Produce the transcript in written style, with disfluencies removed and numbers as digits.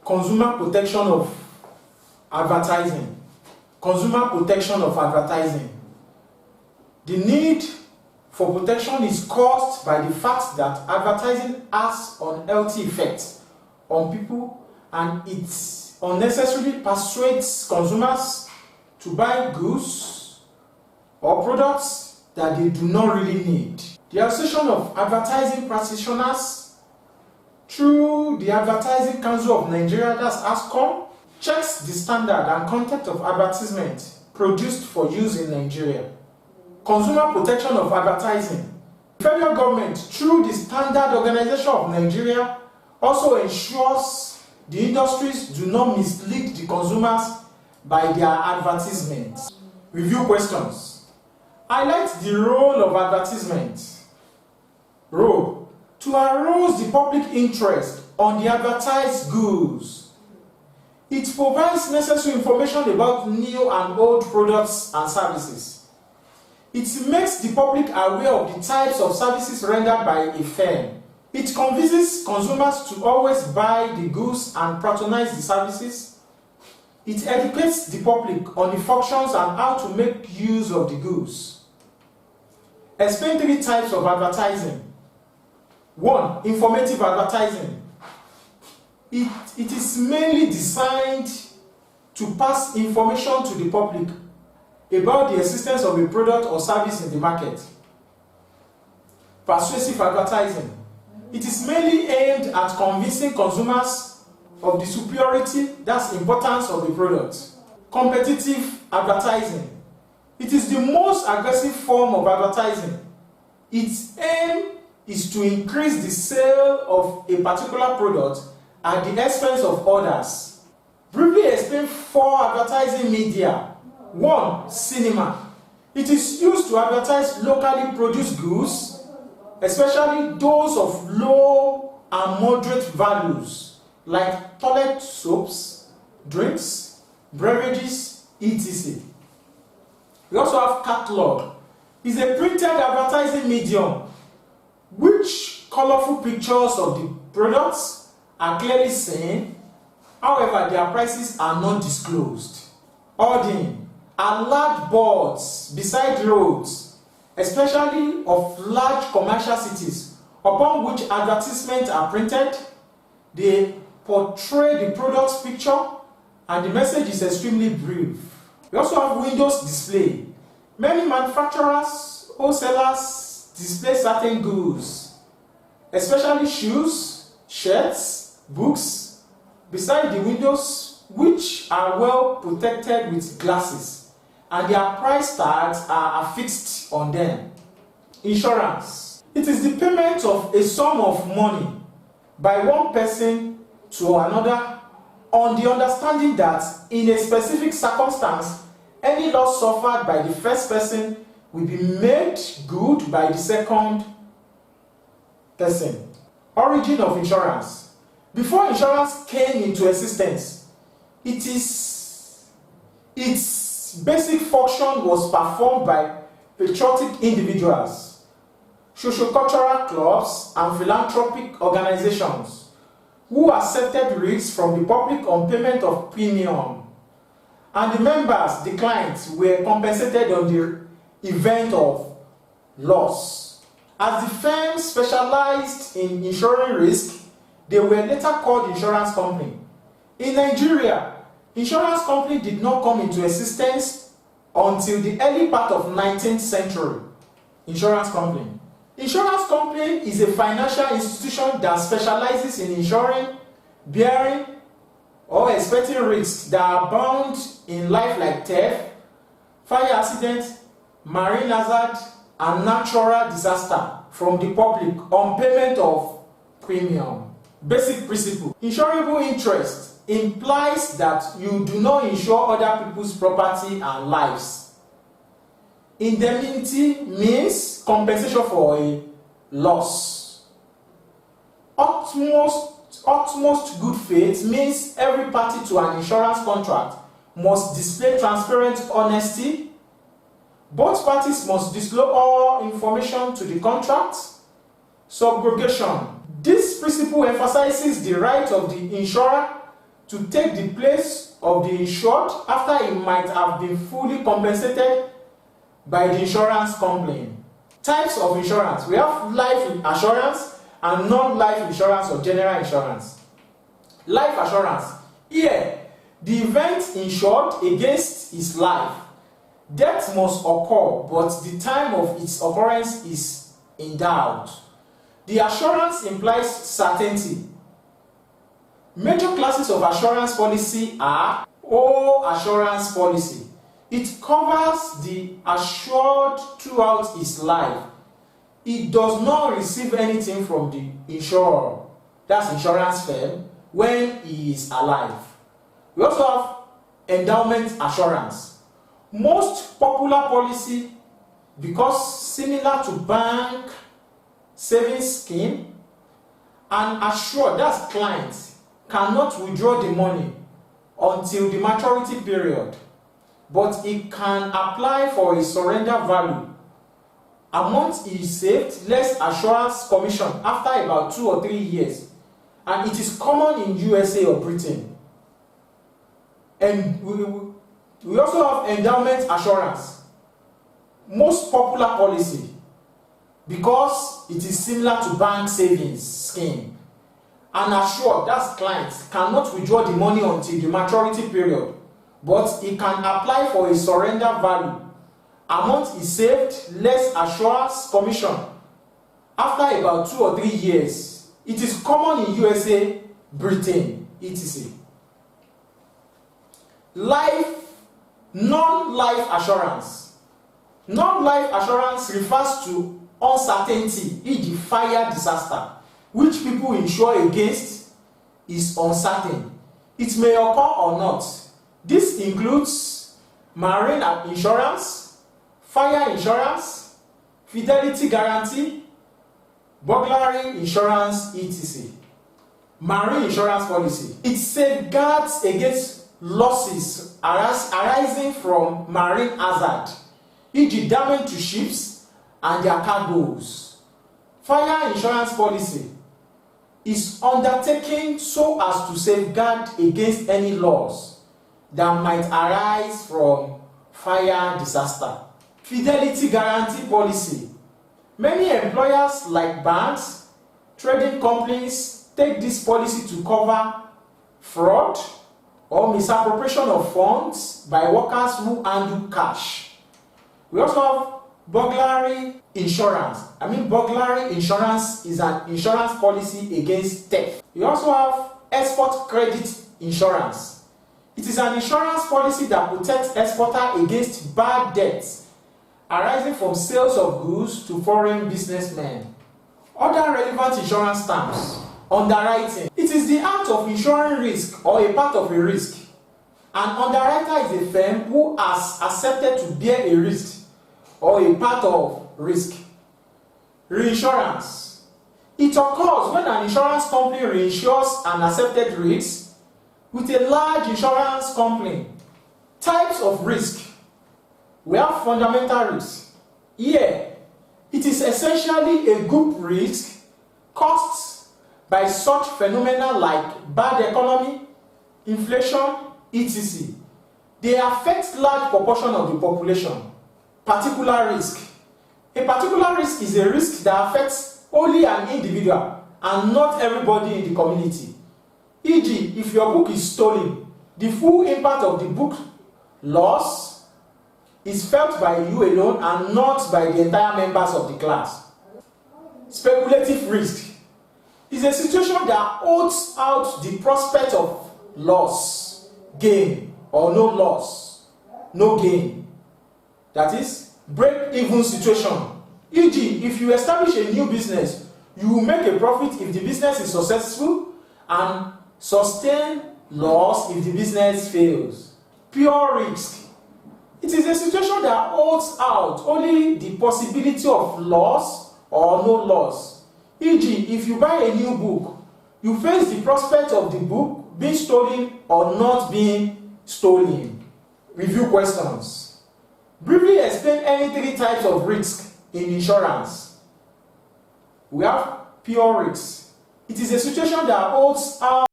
consumer protection of advertising. Consumer protection of advertising. The need for protection is caused by the fact that advertising has unhealthy effects on people, and it unnecessarily persuades consumers to buy goods or products that they do not really need. The Association of Advertising Practitioners, through the Advertising Council of Nigeria, that's ASCOM, checks the standard and content of advertisement produced for use in Nigeria. Consumer protection of advertising. The federal government, through the Standard Organization of Nigeria, also ensures the industries do not mislead the consumers by their advertisements. Review questions. Highlight the role of advertisement. Role: to arouse the public interest on the advertised goods. It provides necessary information about new and old products and services. It makes the public aware of the types of services rendered by a firm. It convinces consumers to always buy the goods and patronize the services. It educates the public on the functions and how to make use of the goods. Explain 3 types of advertising. 1. Informative advertising. It is mainly designed to pass information to the public about the existence of a product or service in the market. Persuasive advertising. It is mainly aimed at convincing consumers of the superiority, that's importance of the product. Competitive advertising. It is the most aggressive form of advertising. Its aim is to increase the sale of a particular product at the expense of others. Briefly explain 4 advertising media. 1. Cinema. It is used to advertise locally produced goods, especially those of low and moderate values, like toilet soaps, drinks, beverages, etc. We also have catalog. It's a printed advertising medium which colorful pictures of the products are clearly seen, however their prices are not disclosed. Hoarding are large boards beside roads, especially of large commercial cities, upon which advertisements are printed. They portray the product's picture and the message is extremely brief. We also have windows display. Many manufacturers, wholesalers display certain goods, especially shoes, shirts, books, beside the windows, which are well protected with glasses, and their price tags are affixed on them. Insurance. It is the payment of a sum of money by one person to another on the understanding that in a specific circumstance, any loss suffered by the first person will be made good by the second person. Origin of insurance. Before insurance came into existence, its basic function was performed by patriotic individuals, sociocultural clubs, and philanthropic organizations who accepted risks from the public on payment of premium, and the members, the clients, were compensated on the event of loss. As the firms specialized in insuring risk, they were later called insurance company. In Nigeria, insurance company did not come into existence until the early part of 19th century. Insurance company. Insurance company is a financial institution that specializes in insuring, bearing, or expecting risks that are bound in life like theft, fire accident, marine hazard, and natural disaster from the public on payment of premium. Basic principle. Insurable interest implies that you do not insure other people's property and lives. Indemnity means compensation for a loss. Utmost good faith means every party to an insurance contract must display transparent honesty. Both parties must disclose all information to the contract. Subrogation. This principle emphasizes the right of the insurer to take the place of the insured after he might have been fully compensated by the insurance company. Types of insurance. We have life assurance and non-life insurance or general insurance. Life assurance. Here, the event insured against is life. Death must occur, but the time of its occurrence is in doubt. The assurance implies certainty. Major classes of assurance policy are whole assurance policy. It covers the assured throughout his life. It does not receive anything from the insurer, that's insurance firm, when he is alive. We also have endowment assurance. Most popular policy, because similar to bank savings scheme, and assured, that's client, cannot withdraw the money until the maturity period, but it can apply for a surrender value. Amount is saved less assurance commission after about 2 or 3 years, and it is common in USA or Britain. And we also have endowment assurance, most popular policy, because it is similar to bank savings scheme. And assured, that's clients, cannot withdraw the money until the maturity period, but it can apply for a surrender value. Amount is saved less assurance commission after about 2 or 3 years. It is common in USA, Britain, etc. Non-life assurance. Non-life assurance refers to uncertainty, e.g. fire disaster, which people insure against is uncertain. It may occur or not. This includes marine insurance, fire insurance, fidelity guarantee, burglary insurance, etc. Marine insurance policy. It safeguards against losses arising from marine hazard, e.g. damage to ships and their cargoes. Fire insurance policy is undertaken so as to safeguard against any loss that might arise from fire disaster. Fidelity guarantee policy. Many employers like banks, trading companies take this policy to cover fraud or misappropriation of funds by workers who handle cash. We also have burglary insurance. Burglary insurance is an insurance policy against theft. We also have export credit insurance. It is an insurance policy that protects exporter against bad debts arising from sales of goods to foreign businessmen. Other relevant insurance terms. Underwriting. It is the act of insuring risk or a part of a risk. An underwriter is a firm who has accepted to bear a risk or a part of risk. Reinsurance. It occurs when an insurance company reinsures an accepted risk with a large insurance company. Types of risk. We have fundamental risk. Here, it is essentially a group risk caused by such phenomena like bad economy, inflation, etc. They affect large proportion of the population. Particular risk. A particular risk is a risk that affects only an individual and not everybody in the community. E.g., if your book is stolen, the full impact of the book loss is felt by you alone and not by the entire members of the class. Speculative risk is a situation that holds out the prospect of loss, gain, or no loss, no gain. That is, break-even situation. E.g., if you establish a new business, you will make a profit if the business is successful and sustain loss if the business fails. Pure risk. It is a situation that holds out only the possibility of loss or no loss. E.g., if you buy a new book, you face the prospect of the book being stolen or not being stolen. Review questions. Briefly explain any 3 types of risk in insurance. We have pure risk. It is a situation that holds out